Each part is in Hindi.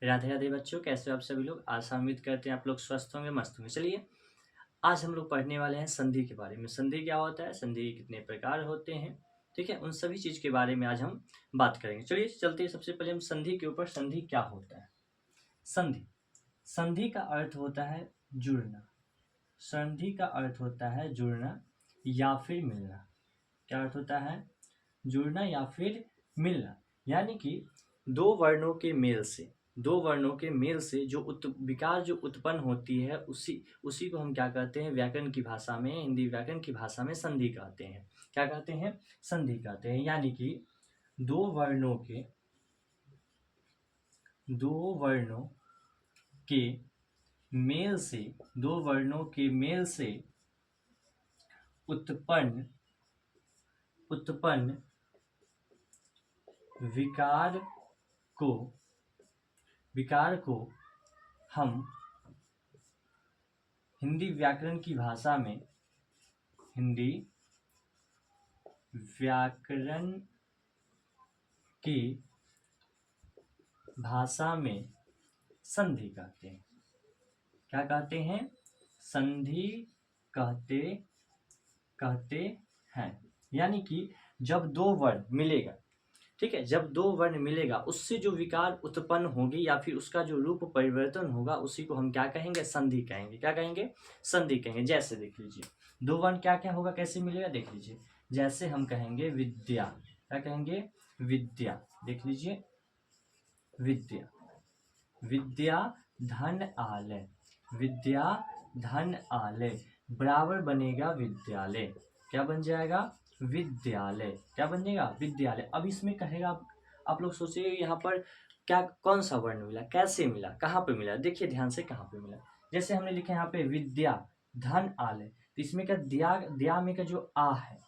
राधे राधे बच्चों, कैसे हो आप सभी लोग। आशा उम्मीद करते हैं आप लोग स्वस्थ होंगे, मस्त होंगे। चलिए आज हम लोग पढ़ने वाले हैं संधि के बारे में। संधि क्या होता है, संधि कितने प्रकार होते हैं, ठीक है, उन सभी चीज़ के बारे में आज हम बात करेंगे। चलिए चलते हैं सबसे पहले हम संधि के ऊपर। संधि क्या होता है? संधि संधि का अर्थ होता है जुड़ना। संधि का अर्थ होता है जुड़ना या फिर मिलना। क्या अर्थ होता है? जुड़ना या फिर मिलना। यानी कि दो वर्णों के मेल से जो विकार जो उत्पन्न होती है, उसी उसी को हम क्या कहते हैं, व्याकरण की भाषा में, हिंदी व्याकरण की भाषा में संधि कहते हैं। क्या कहते हैं? संधि कहते हैं। यानी कि दो वर्णों के दो वर्णों के मेल से दो वर्णों के मेल से उत्पन्न उत्पन्न विकार को विकार को हम हिंदी व्याकरण की भाषा में हिंदी व्याकरण की भाषा में संधि कहते हैं। क्या कहते हैं? संधि कहते कहते हैं। यानी कि जब दो वर्ण मिलेगा, ठीक है, जब दो वर्ण मिलेगा उससे जो विकार उत्पन्न होगी या फिर उसका जो रूप परिवर्तन होगा, उसी को हम क्या कहेंगे? संधि कहेंगे। क्या कहेंगे? संधि कहेंगे। जैसे देख लीजिए, दो वर्ण क्या क्या होगा, कैसे मिलेगा, देख लीजिए। जैसे हम कहेंगे विद्या। क्या कहेंगे? विद्या। देख लीजिए, विद्या विद्या धन आलय। विद्या धन आलय बराबर बनेगा विद्यालय। क्या बन जाएगा? विद्यालय। क्या बनेगा? विद्यालय। अब इसमें कहेगा, आप लोग सोचिए यहाँ पर क्या, कौन सा वर्ण मिला, कैसे मिला, कहाँ पे मिला? देखिए ध्यान से, कहाँ पे मिला। जैसे हमने लिखा यहाँ पे विद्या धन आलय, तो इसमें क्या, दिया दिया में का जो आ है,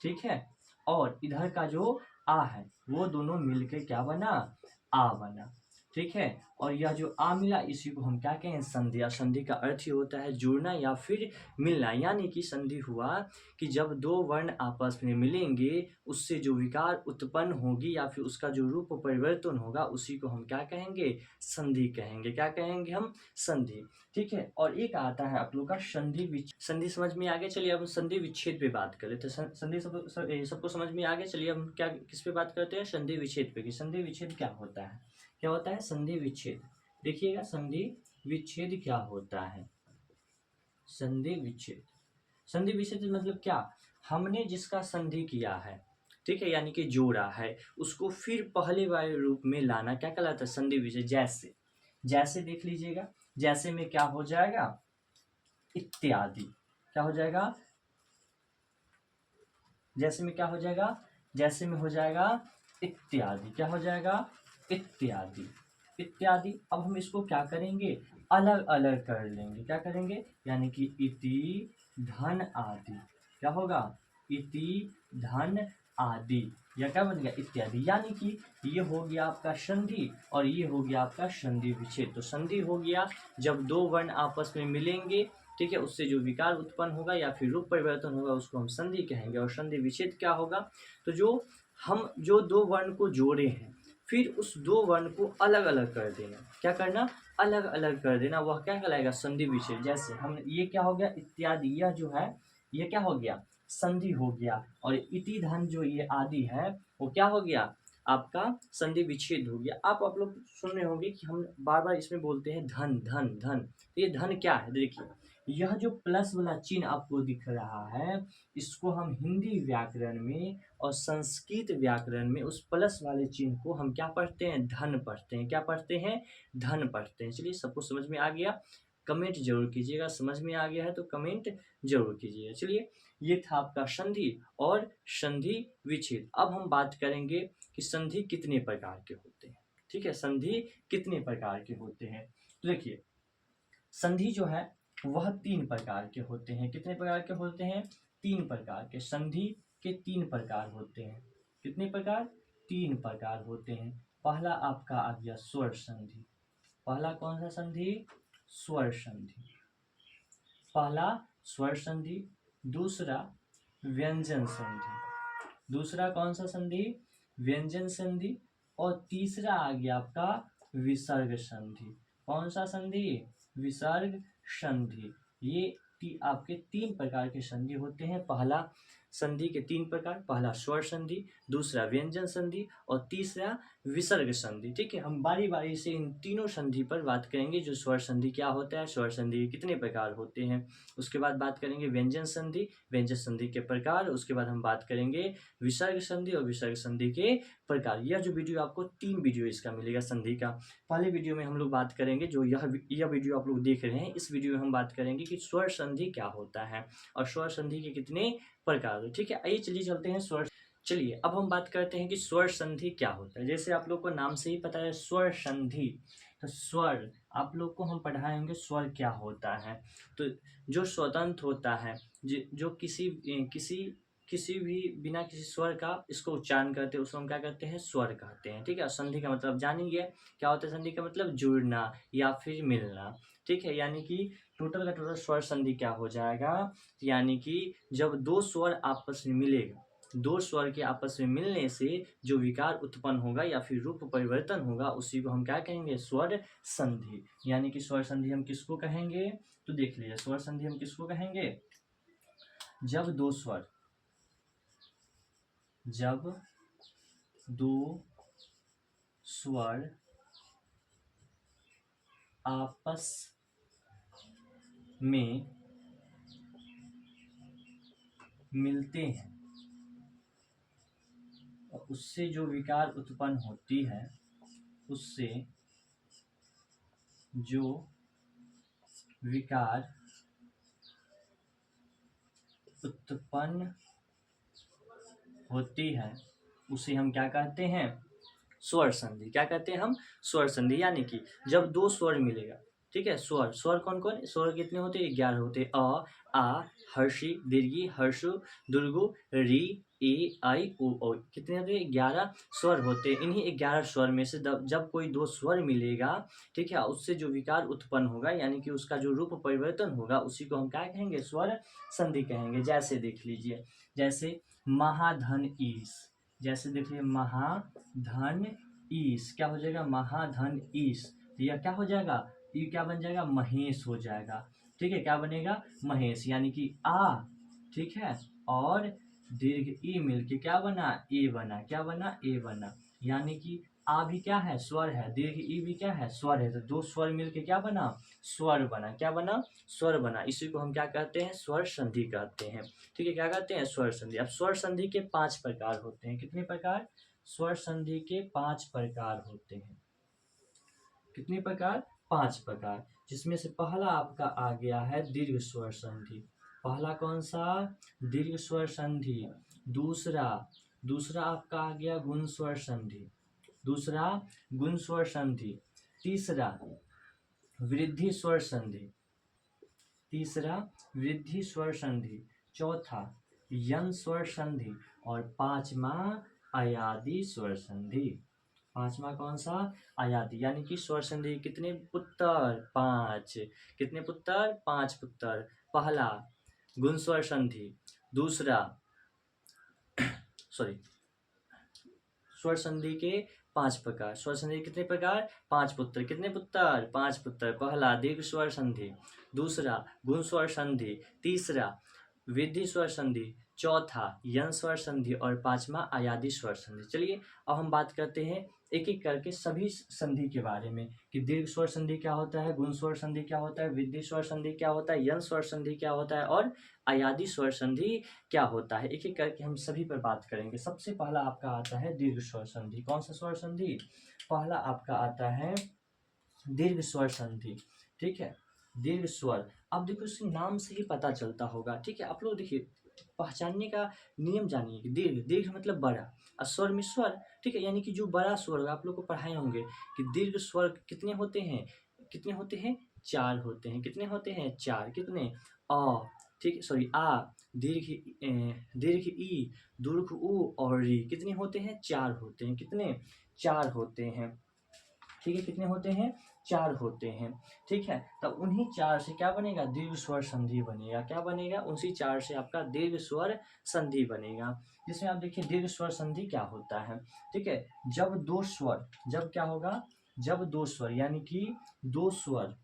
ठीक है, और इधर का जो आ है, वो दोनों मिलके क्या बना? आ बना, ठीक है। और यह जो आ मिला, इसी को हम क्या कहें? संधि। और संधि का अर्थ ही होता है जुड़ना या फिर मिलना। यानी कि संधि हुआ कि जब दो वर्ण आपस में मिलेंगे, उससे जो विकार उत्पन्न होगी या फिर उसका जो रूप परिवर्तन होगा, उसी को हम क्या कहेंगे? संधि कहेंगे। क्या कहेंगे हम? संधि, ठीक है। और एक आता है आप लोग का संधि समझ में आ गया। चलिए अब संधि विच्छेद पे बात करें। तो संधि सबको समझ में आ गया। चलिए हम क्या, किस पे बात करते हैं? संधि विच्छेद पे। कि संधि विच्छेद क्या होता है? क्या होता है संधि विच्छेद? देखिएगा, संधि विच्छेद क्या होता है। संधि विच्छेद, संधि विच्छेद मतलब क्या? हमने जिसका संधि किया है, ठीक है, यानी कि जोड़ा है, उसको फिर पहले वाले रूप में लाना क्या कहलाता है? संधि विच्छेद। जैसे जैसे देख लीजिएगा, जैसे में क्या हो जाएगा? इत्यादि। क्या हो जाएगा? जैसे में क्या हो जाएगा? जैसे में हो जाएगा इत्यादि। क्या हो जाएगा? इत्यादि। इत्यादि। अब हम इसको क्या करेंगे? अलग अलग कर लेंगे। क्या करेंगे? यानी कि इति धन आदि। क्या होगा? इति धन आदि, या क्या बन गया? इत्यादि। यानी कि ये हो गया आपका संधि और ये हो गया आपका संधि विच्छेद। तो संधि हो गया जब दो वर्ण आपस में मिलेंगे, ठीक है, उससे जो विकार उत्पन्न होगा या फिर रूप परिवर्तन होगा, उसको हम संधि कहेंगे। और संधि विच्छेद क्या होगा? तो जो दो वर्ण को जोड़े हैं, फिर उस दो वर्ण को अलग अलग कर देना। क्या करना? अलग अलग कर देना। वह क्या कहलाएगा? संधि विच्छेद। जैसे हम, ये क्या हो गया? इत्यादि। यह जो है, ये क्या हो गया? संधि हो गया। और इति धन जो ये आदि है, वो क्या हो गया? आपका संधि विच्छेद हो गया। आप लोग सुन रहे होंगे कि हम बार बार इसमें बोलते हैं धन धन धन। तो ये धन क्या है? देखिए, यह जो प्लस वाला चिन्ह आपको दिख रहा है, इसको हम हिंदी व्याकरण में और संस्कृत व्याकरण में उस प्लस वाले चिन्ह को हम क्या पढ़ते हैं? धन पढ़ते हैं। क्या पढ़ते हैं? धन पढ़ते हैं। चलिए सबको समझ में आ गया? कमेंट जरूर कीजिएगा। समझ में आ गया है तो कमेंट जरूर कीजिएगा। चलिए, ये था आपका संधि और संधि विच्छेद। अब हम बात करेंगे कि संधि कितने प्रकार के होते हैं। ठीक है, संधि कितने प्रकार के होते हैं? तो देखिए, संधि जो है वह तीन प्रकार के होते हैं। कितने प्रकार के होते हैं? तीन प्रकार के। संधि के तीन प्रकार होते हैं। कितने प्रकार? तीन प्रकार होते हैं। पहला आपका आ गया स्वर संधि। पहला कौन सा संधि? स्वर संधि। पहला स्वर संधि। दूसरा व्यंजन संधि। दूसरा कौन सा संधि? व्यंजन संधि। और तीसरा आ गया आपका विसर्ग संधि। कौन सा संधि? विसर्ग संधि। ये आपके 3 प्रकार के संधि होते हैं। पहला संधि के 3 प्रकार, पहला स्वर संधि, दूसरा व्यंजन संधि और तीसरा विसर्ग संधि। ठीक है, हम बारी बारी से इन तीनों संधि पर बात करेंगे। जो स्वर संधि क्या होता है, स्वर संधि के कितने प्रकार होते हैं, उसके बाद बात करेंगे व्यंजन संधि, व्यंजन संधि के प्रकार, उसके बाद हम बात करेंगे विसर्ग संधि और विसर्ग संधि के प्रकार। यह जो वीडियो आपको 3 वीडियो इसका मिलेगा संधि का। पहले वीडियो में हम लोग बात करेंगे, जो यह वीडियो आप लोग देख रहे हैं, इस वीडियो में हम बात करेंगे कि स्वर संधि क्या होता है और स्वर संधि के कितने प्रकार। ठीक है, आइए चलिए चलते हैं स्वर। चलिए अब हम बात करते हैं कि स्वर संधि क्या होता है। जैसे आप लोग को नाम से ही पता है स्वर संधि, तो स्वर आप लोग को हम पढ़ाएंगे स्वर क्या होता है। तो जो स्वतंत्र होता है, जो किसी भी बिना किसी स्वर का इसको उच्चारण करते हैं, उसको हम क्या कहते हैं, स्वर कहते हैं। ठीक है, संधि का मतलब जानेंगे क्या होता है। संधि का मतलब जुड़ना या फिर मिलना। ठीक है, यानी कि टोटल का टोटल स्वर संधि क्या हो जाएगा, यानी कि जब 2 स्वर आपस में मिलेगा, 2 स्वर के आपस में मिलने से जो विकार उत्पन्न होगा या फिर रूप परिवर्तन होगा, उसी को हम क्या कहेंगे, स्वर संधि। यानी कि स्वर संधि हम किसको कहेंगे, तो देख लीजिए स्वर संधि हम किसको कहेंगे, जब दो स्वर आपस में मिलते हैं और उससे जो विकार उत्पन्न होती है, उससे जो विकार उत्पन्न होती है उसे हम क्या कहते हैं, स्वर संधि। क्या कहते हैं हम, स्वर संधि। यानी कि जब 2 स्वर मिलेगा, ठीक है, स्वर कौन कौन, स्वर कितने होते हैं, 11 होते हैं। अ, आ, हर्षी, दीर्घी, हर्षु, दुर्गु, री, ए, आई, ओ। कितने होते हैं, 11 स्वर होते हैं। इन्हीं 11 स्वर में से जब कोई 2 स्वर मिलेगा, ठीक है, उससे जो विकार उत्पन्न होगा, यानी कि उसका जो रूप परिवर्तन होगा, उसी को हम क्या कहेंगे, स्वर संधि कहेंगे। जैसे देख लीजिए, जैसे महाधन ईश, जैसे देखिए महाधन ईश क्या हो जाएगा, महाधन ईश। तो यह क्या हो जाएगा, ये क्या बन जाएगा, महेश हो जाएगा। ठीक है, क्या बनेगा, महेश। यानी कि आ, ठीक है, और दीर्घ ई मिलके क्या बना, ए बना। क्या बना, ए बना। यानी कि आ भी क्या है, स्वर है, दीर्घ ई भी क्या है, स्वर है। तो 2 स्वर मिलके क्या बना, स्वर बना। क्या बना, स्वर बना। इसी को हम क्या कहते हैं, स्वर संधि कहते हैं। ठीक है, क्या कहते हैं, स्वर संधि। अब स्वर संधि के 5 प्रकार होते हैं। कितने प्रकार, स्वर संधि के 5 प्रकार होते हैं। कितने प्रकार, 5 प्रकार। जिसमें से पहला आपका आ गया है दीर्घ स्वर संधि। पहला कौन सा, दीर्घ स्वर संधि। दूसरा आपका आ गया गुण स्वर संधि। दूसरा गुण स्वर संधि। तीसरा वृद्धि स्वर संधि। तीसरा वृद्धि स्वर संधि। चौथा यन स्वर संधि और 5वां अयादी स्वर संधि। 5वां कौन सा, अयादी। यानी कि स्वर संधि कितने पुत्र, 5। कितने पुत्र, 5 पुत्र। पहला गुण स्वर संधि, दूसरा स्वर संधि के 5 प्रकार। स्वर संधि कितने प्रकार, 5 पुत्र। कितने पुत्र, 5 पुत्र। पहला दीर्घ स्वर संधि, दूसरा गुण स्वर संधि, तीसरा वृद्धि स्वर संधि, चौथा यन स्वर संधि और 5वां अयादी स्वर संधि। चलिए अब हम बात करते हैं एक एक करके सभी संधि के बारे में, कि दीर्घ स्वर संधि क्या होता है, गुण स्वर संधि क्या होता है, वृद्धि स्वर संधि क्या होता है, यन स्वर संधि क्या होता है और अयादी स्वर संधि क्या होता है। एक एक करके हम सभी पर बात करेंगे। सबसे पहला आपका आता है दीर्घ स्वर संधि। कौन सा स्वर संधि, पहला आपका आता है दीर्घ स्वर संधि। ठीक है, दीर्घ स्वर। अब देखो इसके नाम से ही पता चलता होगा। ठीक है, आप लोग देखिए, पहचानने का नियम जानिए कि दीर्घ मतलब बड़ा और स्वर में स्वर। ठीक है, यानी कि जो बड़ा स्वर होगा, आप लोग को पढ़ाए होंगे कि दीर्घ स्वर कितने होते हैं, 4 होते हैं। कितने होते हैं, 4। कितने, अ, ठीक, सॉरी, आ, दीर्घ ई, दीर्घ उ और री। कितने होते हैं, 4 होते हैं। कितने, 4 होते हैं। ठीक है, कितने होते हैं, 4 होते हैं। ठीक है, तो उन्हीं 4 से क्या बनेगा, दीर्घ स्वर संधि बनेगा। क्या बनेगा, उसी 4 से आपका दीर्घ स्वर संधि बनेगा। जिसमें आप देखिए दीर्घ स्वर संधि क्या होता है। ठीक है, जब 2 स्वर, जब क्या होगा, जब दो स्वर यानी कि दो स्वर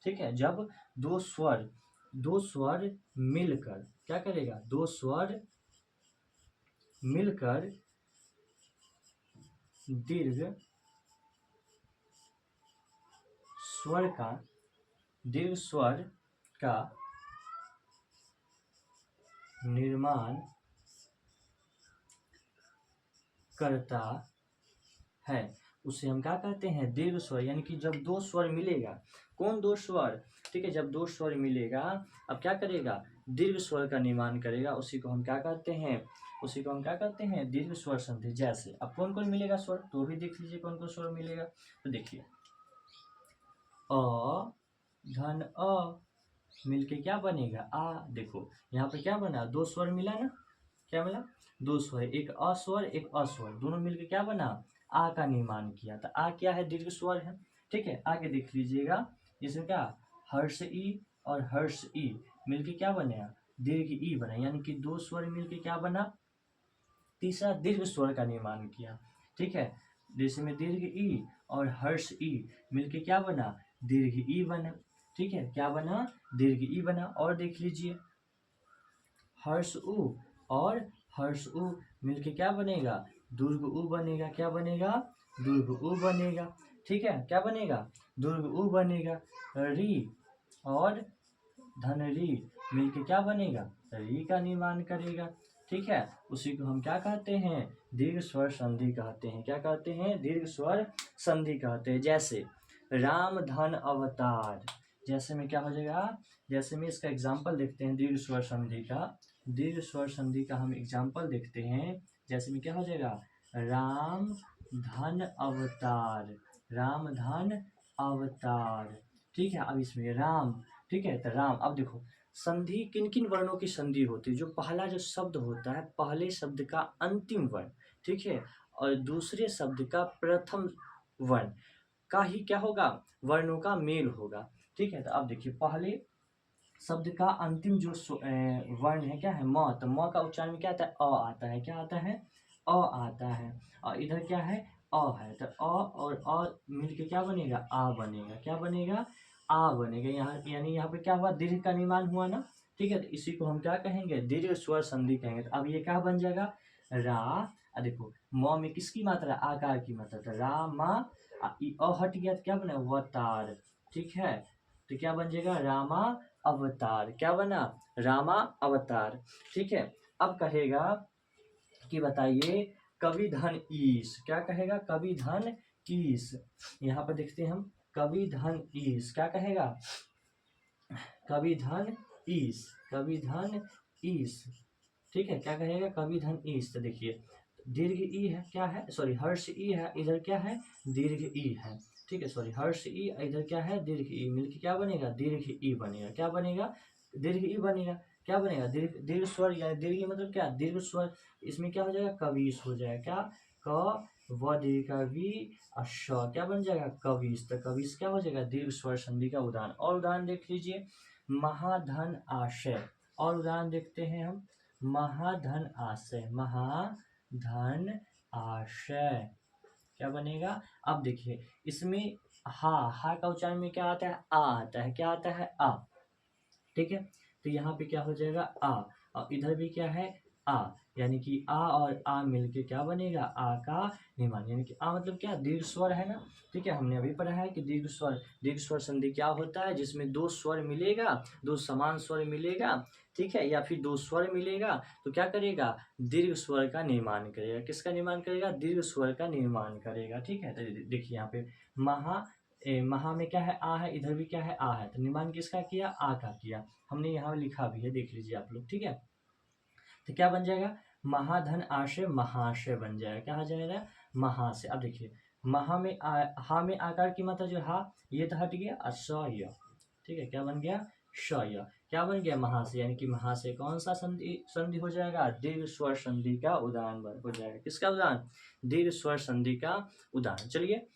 ठीक है, जब दो स्वर मिलकर क्या करेगा, दो स्वर मिलकर दीर्घ स्वर का निर्माण करता है, उसे हम क्या कहते हैं, दीर्घ स्वर। यानी कि जब दो स्वर मिलेगा, कौन दो स्वर, ठीक है, जब दो स्वर मिलेगा अब क्या करेगा, दीर्घ स्वर का निर्माण करेगा, उसी को हम क्या कहते हैं, दीर्घ स्वर संधि। जैसे अब कौन कौन मिलेगा स्वर, तो भी देख लीजिए कौन कौन स्वर मिलेगा। तो देखिए अ धन अ मिलके क्या बनेगा, आ। देखो यहाँ पे क्या बना, दो स्वर मिला ना, क्या मिला, दो स्वर, एक अस्वर एक अस्वर, दोनों मिलके क्या बना, आ का निर्माण किया। तो आ क्या है, दीर्घ स्वर है। ठीक है, आगे देख लीजिएगा, इसमें क्या, हर्ष ई और हर्ष ई मिलके क्या बनेगा, दीर्घ ई बना। यानी कि दो स्वर मिलके क्या बना, तीसरा दीर्घ स्वर का निर्माण किया। ठीक है, जैसे में दीर्घ ई और हर्ष ई मिलके क्या बना, दीर्घ ई बना। ठीक है, क्या बना, दीर्घ ई बना। और देख लीजिए हर्ष उ और हर्ष उ मिलके क्या बनेगा, दुर्ग उ बनेगा। क्या बनेगा, दुर्ग उ बनेगा। ठीक है, क्या बनेगा, दुर्ग उ बनेगा। री और धन री मिलके क्या बनेगा, री का निर्माण करेगा। ठीक है, उसी को हम क्या कहते हैं, दीर्घ स्वर संधि कहते हैं। क्या कहते हैं, दीर्घ स्वर संधि कहते हैं। जैसे राम धन अवतार, जैसे में क्या हो जाएगा, जैसे में इसका एग्जाम्पल देखते हैं दीर्घ स्वर संधि का, दीर्घ स्वर संधि का हम एग्जाम्पल देखते हैं। जैसे में क्या हो जाएगा, राम धन अवतार, राम धन अवतार। ठीक है, अब इसमें राम, ठीक है, तो राम। अब देखो संधि किन किन वर्णों की संधि होती है, जो पहला जो शब्द होता है, पहले शब्द का अंतिम वर्ण, ठीक है, और दूसरे शब्द का प्रथम वर्ण का ही क्या होगा, वर्णों का मेल होगा। ठीक है, तो अब देखिए पहले शब्द का अंतिम जो वर्ण है क्या है, म। तो म का उच्चारण में क्या आता है, अ आता है। क्या आता है, अ आता है। और इधर क्या है, अ है। तो अ और अ मिलके क्या बनेगा, आ बनेगा। क्या बनेगा, आ बनेगा। यहाँ यानी यहाँ पे क्या हुआ, दीर्घ का निर्माण हुआ ना। ठीक है, तो इसी को हम क्या कहेंगे, दीर्घ स्वर संधि कहेंगे। तो अब ये क्या बन जाएगा, रा। देखो म में किसकी मात्रा, आकार की मात्रा, तो रा मा हट गया तो क्या बना, वतार। ठीक है, तो क्या बन जाएगा, रामा अवतार। क्या बना, रामा अवतार। ठीक है, अब कहेगा कि बताइए कवि धन ईश, क्या कहेगा, कवि धन ईश। यहाँ पर देखते हैं हम, कवि धन ईश क्या कहेगा, कवि धन ईश, कवि धन ईश। ठीक है, क्या कहेगा, कवि धन ईश। तो देखिए दीर्घ ई है, क्या है, सॉरी हर्ष ई है, इधर क्या है, दीर्घ ई है। ठीक है, सॉरी हर्ष ई, इधर क्या है, दीर्घ ई, मिलके क्या बनेगा, दीर्घ ई बनेगा। क्या बनेगा, दीर्घ ई बनेगा। क्या बनेगा, दीर्घ स्वर, या दीर्घ मतलब क्या, दीर्घ स्वर। इसमें क्या हो जाएगा, कवीश हो जाएगा। क्या, क व दीर्घ का वी श, क्या बन जाएगा, कवीश। तो कवीश क्या हो जाएगा, दीर्घ स्वर संधि का उदाहरण। और उदाहरण देख लीजिए, महाधन आशय। और उदाहरण देखते हैं हम, महाधन आशय, महाधन आशय क्या बनेगा। अब देखिए इसमें हा का उच्चारण में क्या आता है, आ आता है। क्या आता है, आ। ठीक है, तो यहाँ पे क्या हो जाएगा, आ। और इधर भी क्या है, आ। यानी कि आ और आ मिलके क्या बनेगा, आ का निर्माण। यानी कि आ मतलब क्या, दीर्घ स्वर है ना। ठीक है, हमने अभी पढ़ा है कि दीर्घ स्वर संधि क्या होता है, जिसमें दो स्वर मिलेगा, दो समान स्वर मिलेगा, ठीक है, या फिर दो स्वर मिलेगा तो क्या करेगा, दीर्घ स्वर का निर्माण करेगा। किसका निर्माण करेगा, दीर्घ स्वर का निर्माण करेगा। ठीक है, तो देखिए यहाँ पे महा में क्या है, आ है, इधर भी क्या है, आ है। तो निर्माण किसका किया, आ का किया। हमने यहाँ लिखा भी है, देख लीजिए आप लोग। ठीक है, तो क्या बन जाएगा, महाधन आशय महाशय बन जाएगा। क्या हो जाएगा, महाशय। अब देखिए महा में हा में आकार की मात्रा जो हा, ये तो हट गया, और स य। ठीक है, क्या बन गया, श य। क्या बन गया, महाशय। यानी कि महाशय कौन सा संधि हो जाएगा, दीर्घ स्वर संधि का उदाहरण हो जाएगा। किसका उदाहरण, दीर्घ स्वर संधि का उदाहरण। चलिए,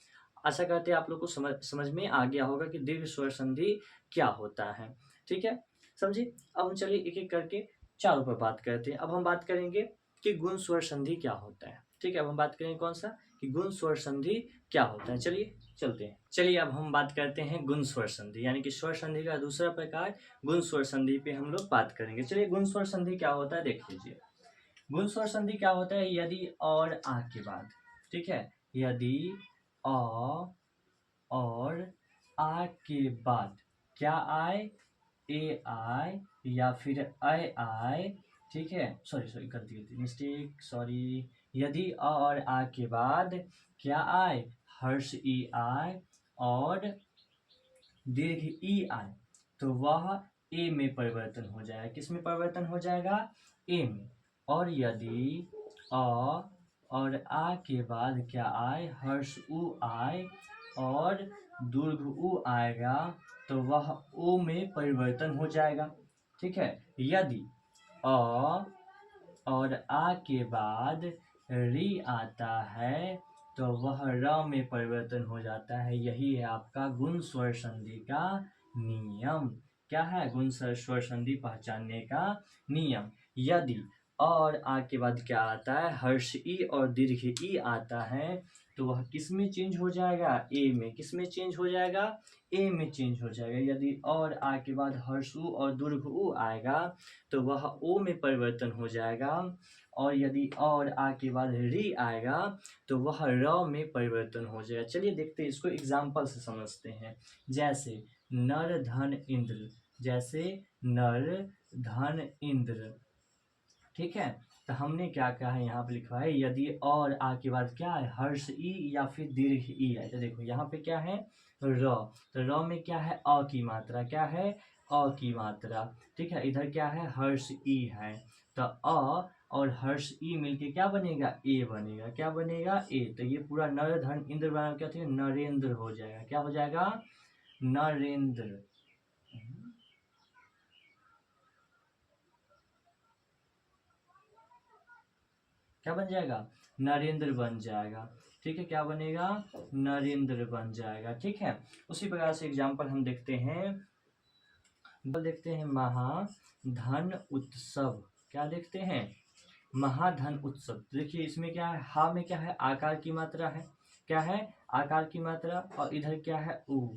आशा करते हैं आप लोग को समझ में आ गया होगा कि दीर्घ स्वर संधि क्या होता है। ठीक है, समझिए। अब हम चलिए एक एक करके चारों पर बात करते हैं। अब हम बात करेंगे कि गुण स्वर संधि क्या होता है। ठीक है, अब हम बात करेंगे कौन सा, कि गुण स्वर संधि क्या होता है। चलिए चलते हैं। चलिए अब हम बात करते हैं गुण स्वर संधि, यानी कि स्वर संधि का दूसरा प्रकार गुण स्वर संधि पे हम लोग बात करेंगे। चलिए गुण स्वर संधि क्या होता है देख लीजिए। गुण स्वर संधि क्या होता है, यदि और आ के बाद, ठीक है, यदि अ और आ के बाद क्या आए, ए आए या फिर ऐ आए, ठीक है, सॉरी गलती मिस्टेक, सॉरी। यदि अ और आ के बाद क्या आए, हर्ष ई आए और दीर्घ ई आए, तो वह ए में परिवर्तन हो जाएगा। किस में परिवर्तन हो जाएगा, ए में। और यदि अ और आ के बाद क्या आए, हर्ष उ आए और दीर्घ उ आएगा, तो वह ओ में परिवर्तन हो जाएगा। ठीक है, यदि अ और आ के बाद री आता है, तो वह र में परिवर्तन हो जाता है। यही है आपका गुण स्वर संधि का नियम। क्या है, गुण स्वर संधि पहचानने का नियम। यदि और आ के बाद क्या आता है, हर्ष ई और दीर्घ ई आता है, तो वह किस में चेंज हो जाएगा, ए में। किस में चेंज हो जाएगा, ए में चेंज हो जाएगा। यदि और आ के बाद हर्ष उ और दीर्घ उ आएगा, तो वह ओ में परिवर्तन हो जाएगा। और यदि और आ के बाद री आएगा, तो वह र में परिवर्तन हो जाएगा। चलिए देखते हैं इसको एग्जाम्पल से समझते हैं। जैसे नर धन इंद्र, जैसे नर धन इंद्र, ठीक है। तो हमने क्या कहा है, यहाँ पे लिखा है यदि और आ के बाद क्या है, हर्ष ई या फिर दीर्घ ई है। तो देखो यहाँ पे क्या है, र। तो र में क्या है, अ की मात्रा, क्या है, अ की मात्रा, ठीक है। इधर क्या है, हर्ष ई है, तो अ और हर्ष ई मिलके क्या बनेगा, ए बनेगा। क्या बनेगा, ए। तो ये पूरा नर धन इंद्र बना, क्या थे, नरेंद्र हो जाएगा। क्या हो जाएगा, नरेंद्र। क्या बन जाएगा, नरेंद्र बन जाएगा। ठीक है, क्या बनेगा, नरेंद्र बन जाएगा। ठीक है, उसी प्रकार से एग्जाम्पल हम देखते हैं। महाधन उत्सव। क्या देखते हैं, महाधन उत्सव। देखिए इसमें क्या है, हा में क्या है, आकार की मात्रा है। क्या है, आकार की मात्रा। और इधर क्या है, उ,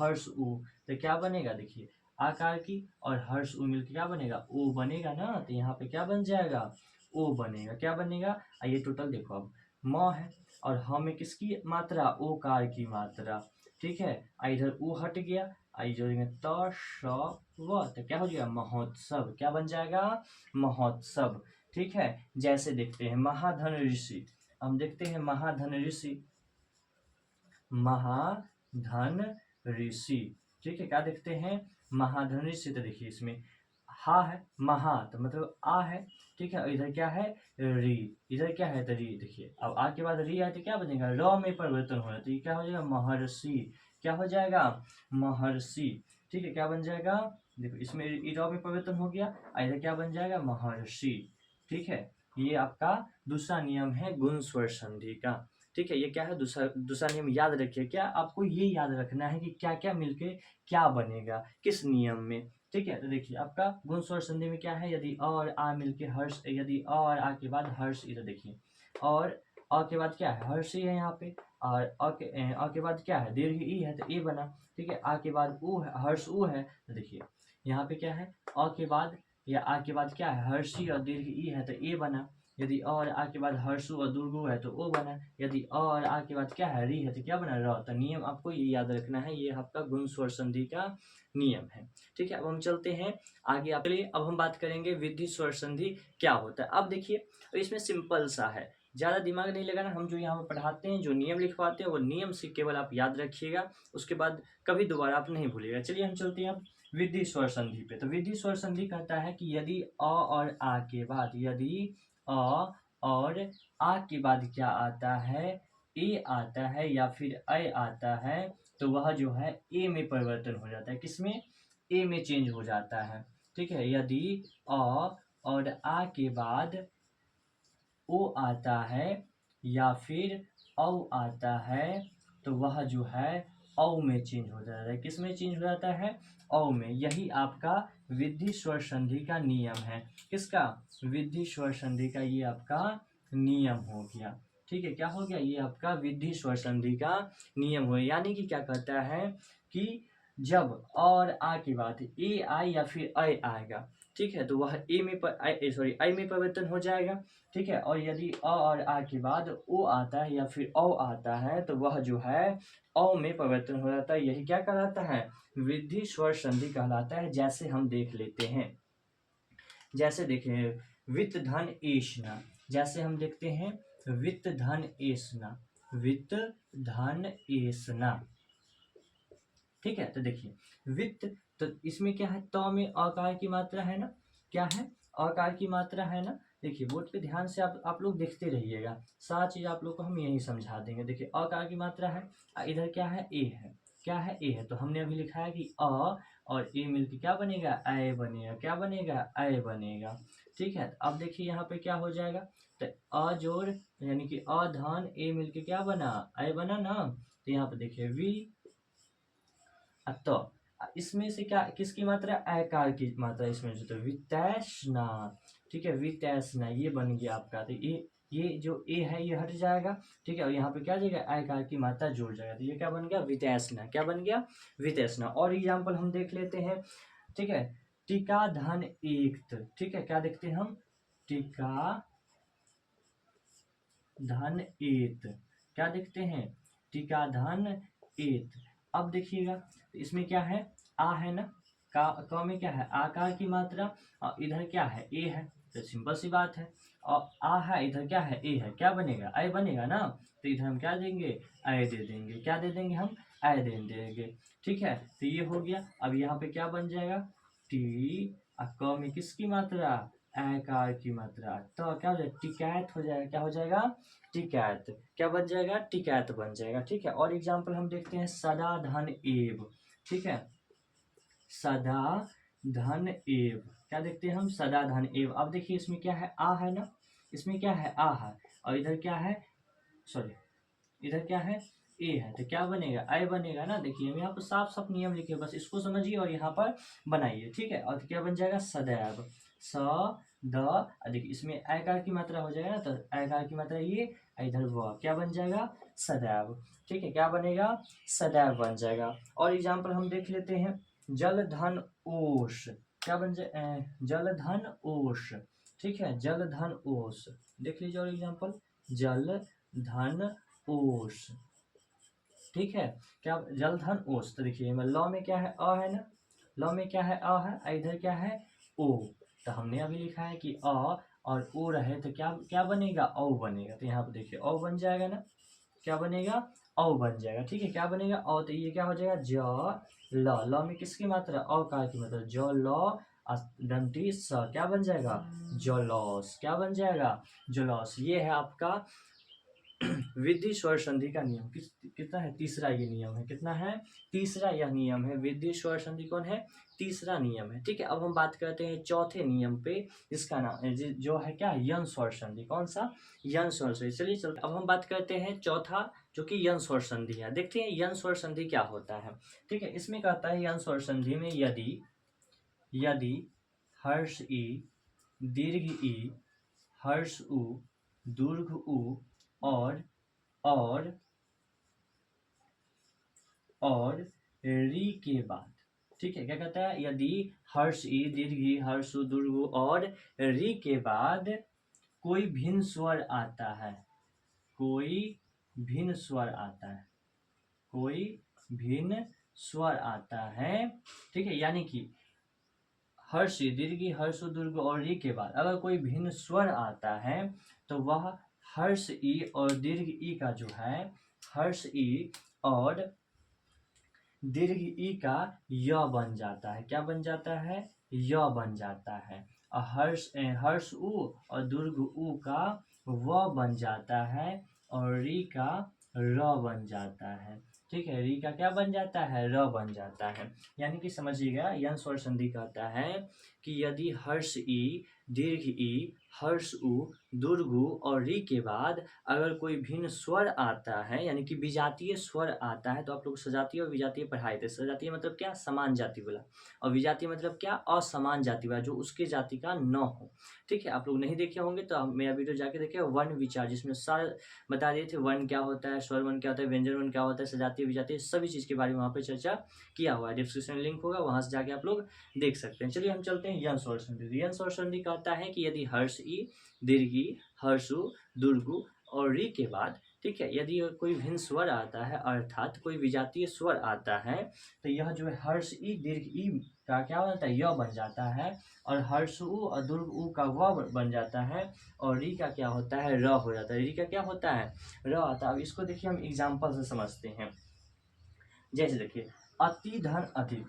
हर्ष उ। तो क्या बनेगा, देखिए आकार की और हर्ष उ मिलकर क्या बनेगा, ओ बनेगा ना। तो यहाँ पे क्या बन जाएगा, ओ बनेगा। क्या बनेगा, ये टोटल देखो, अब म है और ह में किसकी मात्रा, ओकार की मात्रा। ठीक है, इधर उ हट गया, आई जोड़ेंगे त श व, तो क्या हो जाएगा, महोत्सव। क्या बन जाएगा, महोत्सव। ठीक है, जैसे देखते हैं महाधन ऋषि। हम देखते हैं महाधन ऋषि, महाधन ऋषि। ठीक है, क्या देखते हैं, महाधन ऋषि। तो देखिए इसमें हा है, महा तो मतलब आ है, ठीक है। इधर क्या है, री। इधर क्या है, तो री। देखिए अब आ के बाद री आए तो क्या बनेगा, र में परिवर्तन हो जाता है। क्या हो जाएगा, महर्षि। क्या हो जाएगा, महर्षि। ठीक है, क्या बन जाएगा, देखो इसमें र में परिवर्तन हो गया, इधर क्या बन जाएगा, महर्षि। ठीक है, ये आपका दूसरा नियम है गुण स्वर संधि का। ठीक है, ये क्या है, दूसरा दूसरा नियम याद रखिए। क्या आपको ये याद रखना है कि क्या क्या मिलके क्या बनेगा, किस नियम में। ठीक है, तो देखिए आपका गुण स्वर संधि में क्या है, यदि और आ मिलके हर्ष, यदि और आ के बाद हर्ष, इधर देखिए और अ के बाद क्या है, हर्ष ही है यहाँ पे। और अ के बाद क्या है, दीर्घ ई है, तो ए बना। ठीक है, आ के बाद उ है, हर्ष उ है, तो देखिए यहाँ पे क्या है, अ के बाद या आ के बाद क्या है, हर्षी और दीर्घ ई है, तो ए बना। यदि और आ के बाद हर्षु और दुर्गु है, तो ओ बना। यदि और आ के बाद क्या है, री है, तो क्या बना, र। तो नियम आपको ये याद रखना है, ये आपका गुण स्वर संधि का नियम है। ठीक है, अब हम चलते हैं आगे। आपके लिए अब हम बात करेंगे विधि स्वर संधि क्या होता है। अब देखिए तो इसमें सिंपल सा है, ज़्यादा दिमाग नहीं लगाना। हम जो यहाँ पर पढ़ाते हैं, जो नियम लिखवाते हैं, वो नियम से केवल आप याद रखिएगा, उसके बाद कभी दोबारा आप नहीं भूलिएगा। चलिए हम चलते हैं अब विधि स्वर संधि पे। तो विधि स्वर संधि कहता है कि यदि अ और आ के बाद, यदि अ और आ के बाद क्या आता है, ए आता है या फिर ऐ आता है, तो वह जो है ए में परिवर्तन हो जाता है। किसमें, ए में चेंज हो जाता है। ठीक है, यदि अ और आ के बाद ओ आता है या फिर औ आता है, तो वह जो है औ में चेंज हो जाता है। किस में चेंज हो जाता है, औ में। यही आपका विधि स्वर संधि का नियम है। किसका, विधि स्वर संधि का, ये आपका नियम हो गया। ठीक है, क्या हो गया, ये आपका विधि स्वर संधि का नियम हुआ। यानी कि क्या कहता है कि जब और आ की बात ए आए या फिर अ आएगा, ठीक है, तो वह ए में आई में परिवर्तन हो जाएगा। ठीक है, और यदि अ और आ के बाद ओ आता है या फिर औ आता है तो वह जो है औ में परिवर्तन हो जाता है। यही क्या कहलाता है, विधि स्वर संधि कहलाता है। जैसे हम देख लेते हैं, जैसे देखें वित्त धन एषणा, जैसे हम देखते हैं वित्त धन एषणा, वित्त धन एषणा। ठीक है, तो देखिए वित्त, तो इसमें क्या है, त में अकार की मात्रा है ना, क्या है, अकार की मात्रा है ना। देखिए बोर्ड पे ध्यान से आप लोग देखते रहिएगा, सारी चीज आप लोग को हम यही समझा देंगे। देखिए अकार की मात्रा है, इधर क्या है, ए है, क्या है, ए है, तो हमने अभी लिखा है कि अ और ए मिलके क्या बनेगा, अ बनेगा, क्या बनेगा, अ बनेगा। ठीक है, अब देखिए यहाँ पे क्या हो जाएगा, तो अ जोड़ यानी कि अ धन ए मिलके क्या बना, अ बना ना। तो यहाँ पे देखिए वी, तो इसमें से क्या, किसकी मात्रा, आकार की मात्रा इसमें जो, तो वितैष्णा। ठीक है, वितैष्णा ये बन गया आपका। तो ये जो ए है ये हट जाएगा। ठीक है, और यहाँ पे क्या जाएगा, आकार की मात्रा जुड़ जाएगा, तो ये क्या बन गया, वितैष्णा। क्या बन गया, वितैष्णा। और एग्जाम्पल हम देख लेते हैं। ठीक है, टीका धन एक, ठीक है, क्या देखते हैं हम, टीका धन एत, क्या देखते हैं, टीका धन एत। अब देखिएगा, तो इसमें क्या है, आ है ना, क में क्या है, आकार की मात्रा, और इधर क्या है, ए है, तो सिंपल सी बात है। और आ है, इधर क्या है, ए है, क्या बनेगा, अय बनेगा ना। तो इधर हम क्या देंगे, अय दे देंगे, क्या दे देंगे हम, अय दे देंगे। ठीक है, तो ये हो गया। अब यहाँ पे क्या बन जाएगा, टी, क में किसकी मात्रा, आकार की मात्रा, तो क्या हो जाएगा, टिकैत हो जाएगा, क्या हो जाएगा, टिकैत, क्या बन जाएगा, टिकैत बन जाएगा। ठीक है, और एग्जाम्पल हम देखते हैं सदा धन एव। ठीक है, सदा धन एव, क्या देखते हैं हम, सदा धन एव। अब देखिए इसमें क्या है, आ है ना, इसमें क्या है, आ है, और इधर क्या है, सॉरी, इधर क्या है, ए है, तो क्या बनेगा, अय बनेगा ना। देखिए हम यहाँ पर साफ साफ नियम लिखे, बस इसको समझिए और यहाँ पर बनाइए। ठीक है, और क्या बन जाएगा, सदैव, स द, देखिए इसमें आकार की मात्रा हो जाएगा ना, तो आकार की मात्रा ये, इधर व, क्या बन जाएगा, सदैव। ठीक है, क्या बनेगा, सदैव बन जाएगा। और एग्जाम्पल हम देख लेते हैं, जल धन ओष, क्या बन जाए, जल धन ओष। ठीक है, जल धन ओष, देख लीजिए और एग्जाम्पल, जल धन ओष। ठीक है, क्या, जल धन ओष। तो देखिए लॉ में क्या है, अ है ना, लॉ में क्या है, अ है, इधर क्या है, ओ। तो हमने अभी लिखा है कि अ और ओ रहे तो क्या क्या बनेगा, औ बनेगा। तो यहाँ पे देखिए औ बन जाएगा ना, क्या बनेगा, औ बन जाएगा। ठीक है, क्या बनेगा, औ, तो ये क्या हो जाएगा, ज ल, ल में किसकी मात्रा, औकार की मात्रा, ज ल दंती स, क्या बन जाएगा, जलौस, क्या बन जाएगा, जलौस। ये है आपका विधि स्वर संधि का नियम। कितना है, तीसरा ये नियम है, कितना है, तीसरा यह नियम है, विधि स्वर संधि कौन है, तीसरा नियम है। ठीक है, अब हम बात करते हैं चौथे नियम पे, इसका नाम जो है क्या, यन स्वर संधि। कौन सा, यन स्वर संधि। चलिए अब हम बात करते हैं चौथा, जो कि यन स्वर संधि है। देखते हैं यन स्वर संधि क्या होता है। ठीक है, इसमें कहता है यन स्वर संधि में यदि हर्ष ई, दीर्घ ई, हर्ष उ, दीर्घ उ और और री के बाद, ठीक है, क्या कहता है, यदि हर्ष ई, दीर्घ ई, हर्ष उ, दीर्घ उ और री के बाद कोई भिन्न स्वर आता है, कोई भिन्न स्वर आता है, कोई भिन्न स्वर आता है। ठीक है, यानी कि हर्ष ई, दीर्घ ई, हर्ष उ, दीर्घ उ और री के बाद अगर कोई भिन्न स्वर आता है तो वह हर्ष ई और दीर्घ ई का जो है, हर्ष ई और दीर्घ ई का य बन जाता है, क्या बन जाता है, य बन जाता है। और हर्ष उ और दीर्घ उ का व बन जाता है और री का र बन जाता है। ठीक है, री का क्या बन जाता है, र बन जाता है। यानी कि समझिएगा, यन स्वर संधि कहता है कि यदि हर्ष ई, दीर्घ ई, हर्ष उ, दीर्घ उ और री के बाद अगर कोई भिन्न स्वर आता है यानी कि विजातीय स्वर आता है, तो आप लोग सजातीय और विजातीय पढ़ाए थे। सजातीय मतलब क्या, समान जाति वाला, और विजातीय मतलब क्या, असमान जाति वाला, जो उसके जाति का न हो। ठीक है, आप लोग नहीं देखे होंगे तो मेरा वीडियो जाके देखे, वर्ण विचार, जिसमें सारे बता दिए थे वर्ण क्या होता है, स्वर वर्ण क्या होता है, व्यंजन वर्ण क्या होता है, सजातीय विजातीय सभी चीज़ के बारे में वहाँ पे चर्चा किया हुआ है। डिस्क्रिप्शन में लिंक होगा, वहाँ से जाके आप लोग देख सकते हैं। चलिए हम चलते हैं यंग स्वर संधि। यंग स्वर संधि कहता है कि यदि हर्ष ई, दीर्घ ई, हर्षु, दुर्गु और री के बाद, ठीक है, यदि कोई भिन्न स्वर आता है अर्थात कोई विजातीय स्वर आता है, तो यह जो है हर्ष ई, दीर्घ ई का क्या बनता है, य बन जाता है, और हर्ष उ और दुर्ग उ का व बन जाता है, और री का क्या होता है, र हो जाता है। री का क्या होता है, र आता है। अब इसको देखिए हम एग्जाम्पल से समझते हैं। जैसे देखिए, अति धन अधिक,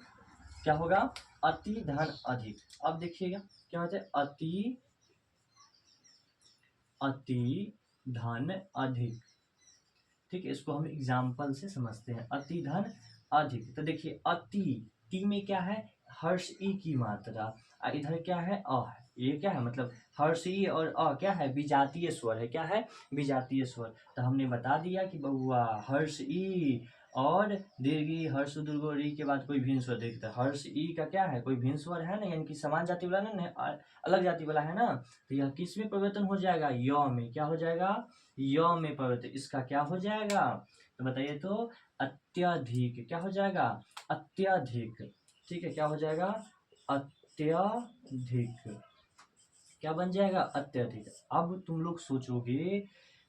क्या होगा, अति धन अधिक। अब देखिएगा क्या होता है, अति धन अधिक। ठीक है, इसको हम एग्जाम्पल से समझते हैं। अति धन अधिक, तो देखिए अति, टी में क्या है, हर्ष ई की मात्रा, इधर क्या है, अ है। ये क्या है, मतलब हर्ष ई और अ क्या है, विजातीय स्वर है। क्या है, विजातीय स्वर। तो हमने बता दिया कि बउआ हर्ष ई और दीर्घी, हर्ष दीर्घ री के बाद कोई भिन्न स्वर देखता है। हर्ष ई का क्या है, कोई भिन्न स्वर है ना, यानी कि समान जाति वाला ना, अलग जाति वाला है ना, तो यह किस में परिवर्तन हो जाएगा, य में। क्या हो जाएगा, य में परिवर्तन। इसका क्या हो जाएगा, तो बताइए तो, अत्यधिक। क्या हो जाएगा, अत्यधिक। ठीक है, क्या हो जाएगा, अत्यधिक। क्या बन जाएगा, अत्यधिक। अब तुम लोग सोचोगे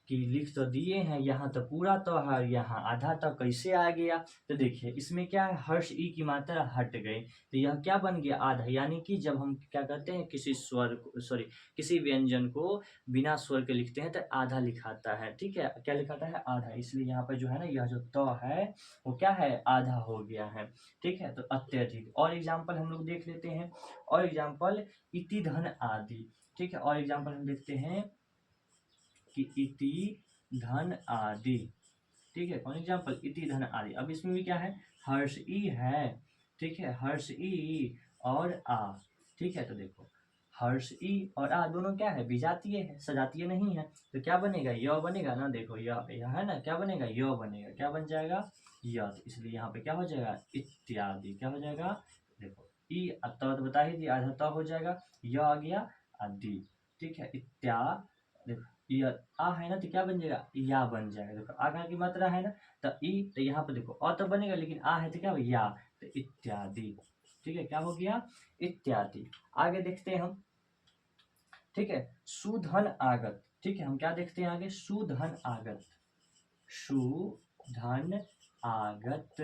कि लिख तो दिए हैं, यहाँ तो पूरा तो है, यहाँ आधा तो कैसे आ गया। तो देखिए इसमें क्या है, हर्ष ई की मात्रा हट गई, तो यह क्या बन गया, आधा। यानी कि जब हम क्या करते हैं, किसी स्वर सॉरी किसी व्यंजन को बिना स्वर के लिखते हैं तो आधा लिखाता है। ठीक है, क्या लिखाता है, आधा। इसलिए यहाँ पर जो है ना, यह जो त है वो क्या है, आधा हो गया है। ठीक है, तो अत्यधिक। और एग्जाम्पल हम लोग देख लेते हैं, और एग्जाम्पल इति धन आदि। ठीक है, और एग्जाम्पल हम देखते हैं कि इति धन आदि। ठीक है, कौन एग्जाम्पल, इति धन आदि। अब इसमें भी क्या है, हर्ष ई है। ठीक है, हर्ष ई और आ। ठीक है, तो देखो हर्ष ई और आ दोनों क्या है, विजातीय है, सजातीय नहीं है। तो क्या बनेगा, य बनेगा ना। देखो यह है ना, क्या बनेगा, य बनेगा। क्या बन जाएगा, य। तो इसलिए यहाँ पे क्या हो जाएगा, इत्यादि। क्या हो जाएगा, देखो ई तो बता ही दिया, आधा त हो जाएगा, य आ गया, आदि। ठीक है, देखो ये आ है ना, तो क्या बन जाएगा, या बन जाएगा। देखो आ की मात्रा है ना, तो ई, तो यहाँ पे देखो अ तो बनेगा, लेकिन आ है तो क्या होगा, या, तो इत्यादि। ठीक है, क्या हो गया, इत्यादि। आगे देखते हैं हम। ठीक है, सुधन आगत। ठीक है, हम क्या देखते हैं आगे, सुधन आगत। सुधन आगत,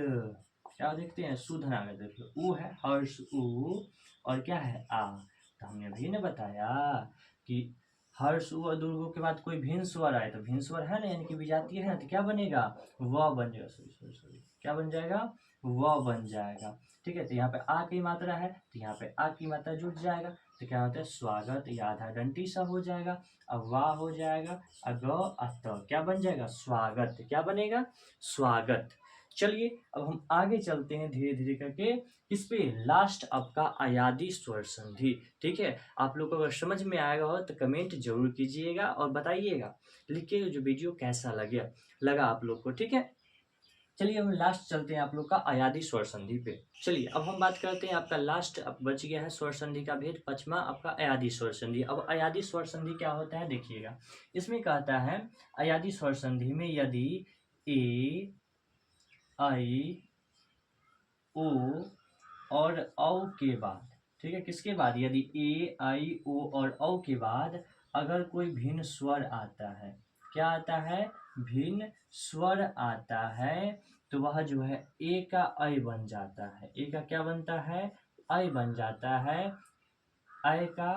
क्या देखते हैं, सुधन आगत। देखिए उ है, हर्ष उ और क्या है, आ। तो हमने अभी ने बताया कि हर्ष उ और दुर्गो के बाद कोई भिन्न स्वर आए, तो भिन्न स्वर है ना, यानी कि विजातीय है ना, तो क्या बनेगा, व बन जाएगा। सॉरी, क्या बन जाएगा, व बन जाएगा। ठीक है, तो यहाँ पे आ की मात्रा है, तो यहाँ पे आ की मात्रा जुट जाएगा, तो क्या होता है, स्वागत, या आधा डंटी सा हो जाएगा। अब वाह हो जाएगा, अग अत, क्या बन जाएगा, स्वागत। क्या बनेगा, स्वागत। चलिए अब हम आगे चलते हैं धीरे धीरे करके, इस पे लास्ट आपका अयादी स्वर संधि। ठीक है, आप लोग को अगर समझ में आएगा हो तो कमेंट जरूर कीजिएगा और बताइएगा, लिखिएगा जो वीडियो कैसा लगा आप लोग को। ठीक है, चलिए हम लास्ट चलते हैं आप लोग का अयादी स्वर संधि पे। चलिए अब हम बात करते हैं, आपका लास्ट अब बच गया है स्वर संधि का भेद, पचमा आपका अयादी स्वर संधि। अब अयादी स्वर संधि क्या होता है, देखिएगा इसमें कहता है, अयादी स्वर संधि में यदि ए, आई, ओ और औ के बाद, ठीक है, किसके बाद, यदि ए, आई, ओ और औ के बाद अगर कोई भिन्न स्वर आता है, क्या आता है, भिन्न स्वर आता है, तो वह जो है ए का ऐ बन जाता है। ए का क्या बनता है, ऐ बन जाता है। ऐ का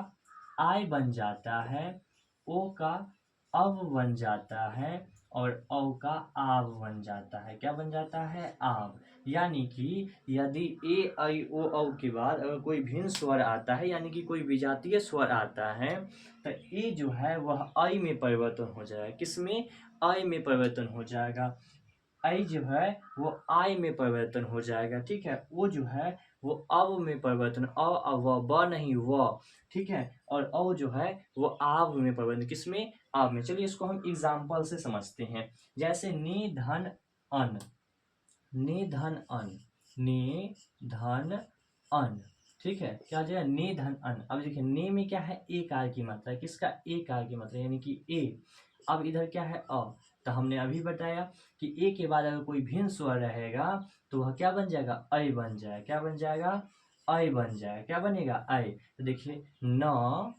आय बन जाता है। ओ का अव बन जाता है, और औ का आव बन जाता है। क्या बन जाता है, आव। यानी कि यदि ए, आई, ओ, औ के बाद अगर कोई भिन्न स्वर आता है, यानी कि कोई विजातीय स्वर आता है, तो ए जो है वह आई में परिवर्तन हो जाएगा। किसमें, आई में परिवर्तन हो जाएगा। आई जो है वो आई में परिवर्तन हो जाएगा, ठीक है। ओ जो है वो अव में परिवर्तन, ब नहीं व, ठीक है। और औ जो है वो आव में परिवर्तन, किसमें, आव में। चलिए इसको हम एग्जाम्पल से समझते हैं। जैसे ने धन अन, ने धन अन, ने धन अन, ठीक है। क्या हो जाएगा, ने धन अन। अब देखिए ने में क्या है, ए कार की मात्रा है, किसका, ए कार की मात्रा, यानी कि ए। अब इधर क्या है, अ। तो हमने अभी बताया कि ए के बाद अगर कोई भिन्न स्वर रहेगा तो वह क्या बन जाएगा, ऐ बन जाएगा। क्या बन जाएगा, ऐ बन जाएगा। क्या बनेगा, ऐ। तो देखिए न,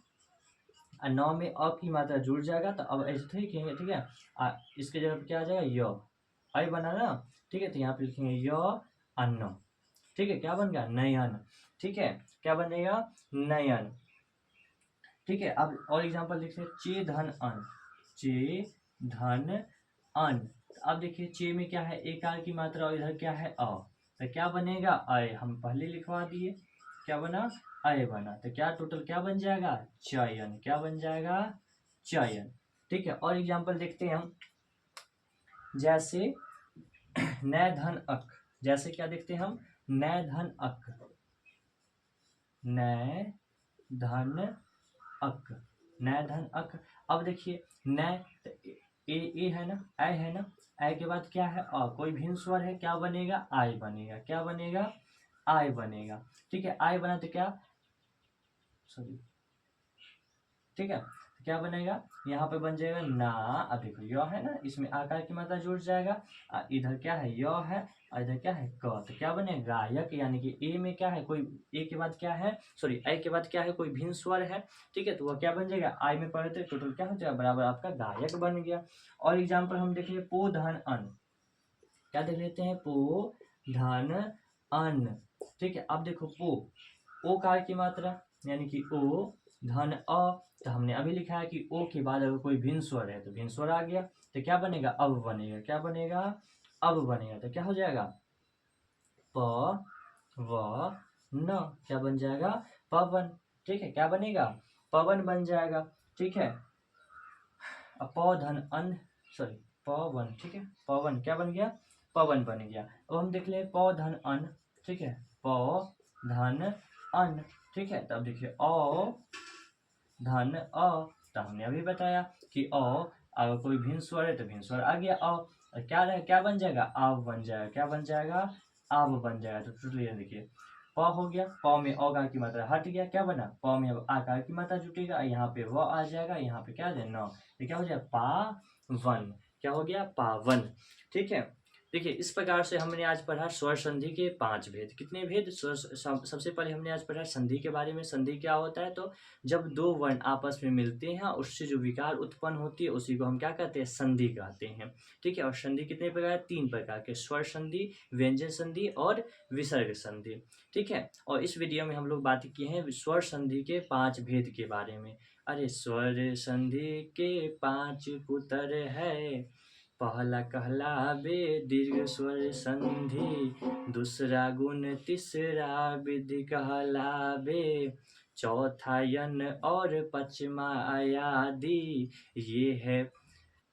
नौ में अ की मात्रा जुड़ जाएगा, तो अब ऐसे थोड़ी लिखेंगे, ठीक है। इसके जगह पे क्या आ जाएगा, य, ऐ बना ना, ठीक है। तो यहाँ पे लिखेंगे य अन्न, ठीक है। क्या बन गया, नयन, ठीक है। क्या बनेगा, नयन, ठीक है। अब और एग्जांपल देखते हैं, चे धन अन, चे धन अन। अब देखिए चे में क्या है, एक कार की मात्रा, और इधर क्या है, अ। तो क्या बनेगा, अय, हम पहले लिखवा दिए। क्या बना, अय बना। तो क्या टोटल क्या बन जाएगा, चयन। क्या बन जाएगा, चयन, ठीक है। और एग्जांपल देखते हैं हम, जैसे न धन अक। जैसे क्या देखते हैं हम, न धन अक, न धन अक, न धन अक। अब देखिए न, ए है ना, ऐ है ना, ऐ के बाद क्या है, अ। कोई भिन्न स्वर है, क्या बनेगा, आय बनेगा। क्या बनेगा, आय बनेगा, ठीक है। आय बना तो क्या, सॉरी, ठीक है। तो क्या बनेगा, यहाँ पे बन जाएगा ना। अब देखो य है ना, इसमें आकार की मात्रा जुड़ जाएगा। इधर क्या है, य है, और इधर क्या है, क। तो क्या बनेगा, गायक, यानी कि ए में क्या है, कोई ए के बाद क्या है, सॉरी आई के बाद क्या है, कोई भिन्न स्वर है, ठीक है। तो वह क्या बन जाएगा, आई में पढ़ते टोटल क्या हो जाएगा, बराबर आपका गायक बन गया। और एग्जाम्पल हम देख लिए, पो धन अन। क्या देख लेते हैं, पो धन अन, ठीक है। अब देखो पो, ओ कार की मात्रा, यानी कि ओ धन अ। तो हमने अभी लिखा है कि ओ के बाद अगर कोई भिन्न स्वर है तो भिन्न स्वर आ गया, तो क्या बनेगा, अब बनेगा। क्या बनेगा, अब बनेगा। तो क्या हो जाएगा, प व न। क्या बन जाएगा, पवन, ठीक है। क्या बनेगा, पवन बन जाएगा, ठीक है। अब प धन अन, सॉरी, पवन, ठीक है। पवन क्या बन गया, पवन बन गया। अब हम देख ले, प धन अन, ठीक है, प धन अन, ठीक है। तब देखिए अ धन अ। तो हमने अभी बताया कि अ, अगर कोई भिन्न स्वर है तो भिन्न स्वर आ गया, अ। और क्या रहे, क्या बन जाएगा, आव बन जाएगा। क्या बन जाएगा, आव बन जाएगा। तो टोटली देखिए, प हो गया, प में अकार की मात्रा हट गया, क्या बना, प में अब आकार की मात्रा जुटेगा, यहाँ पे व आ जाएगा, यहाँ पे क्या आ जाए, न। तो क्या हो जाए, पावन। क्या हो गया, पावन, ठीक है। देखिए इस प्रकार से हमने आज पढ़ा स्वर संधि के 5 भेद। कितने भेद, सबसे पहले हमने आज पढ़ा संधि के बारे में। संधि क्या होता है, तो जब दो वर्ण आपस में मिलते हैं उससे जो विकार उत्पन्न होती है उसी को हम क्या कहते हैं, संधि कहते हैं, ठीक है। और संधि कितने प्रकार, 3 प्रकार के, स्वर संधि, व्यंजन संधि और विसर्ग संधि, ठीक है। और इस वीडियो में हम लोग बात की है स्वर संधि के 5 भेद के बारे में। अरे स्वर संधि के 5 पुत्र है, पहला कहलावे दीर्घ स्वर संधि, दूसरा गुण तीसरा विधि कहलावे, चौथा यन और पचमा आयादि। ये है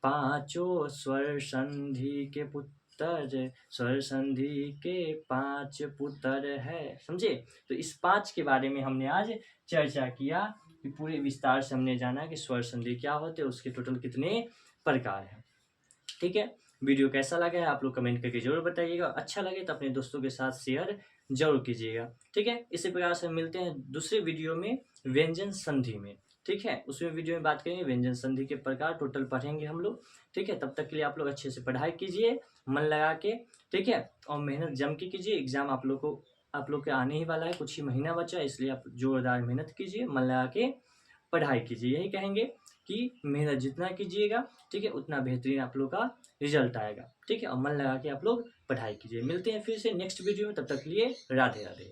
पांचों स्वर संधि के पुत्र, स्वर संधि के 5 पुत्र है, समझे। तो इस 5 के बारे में हमने आज चर्चा किया कि पूरे विस्तार से हमने जाना कि स्वर संधि क्या होते हैं, उसके टोटल कितने प्रकार हैं, ठीक है। वीडियो कैसा लगा है आप लोग कमेंट करके जरूर बताइएगा। अच्छा लगे तो अपने दोस्तों के साथ शेयर जरूर कीजिएगा, ठीक है। इसी प्रकार से मिलते हैं दूसरे वीडियो में व्यंजन संधि में, ठीक है। उसमें वीडियो में बात करेंगे व्यंजन संधि के प्रकार, टोटल पढ़ेंगे हम लोग, ठीक है। तब तक के लिए आप लोग अच्छे से पढ़ाई कीजिए, मन लगा के, ठीक है। और मेहनत जम के कीजिए। एग्जाम आप लोग के आने ही वाला है, कुछ ही महीना बचा है, इसलिए आप जोरदार मेहनत कीजिए, मन लगा के पढ़ाई कीजिए। यही कहेंगे कि मेहनत जितना कीजिएगा, ठीक है, उतना बेहतरीन आप लोग का रिजल्ट आएगा, ठीक है। और मन लगा के आप लोग पढ़ाई कीजिए। मिलते हैं फिर से नेक्स्ट वीडियो में, तब तक के लिए राधे राधे।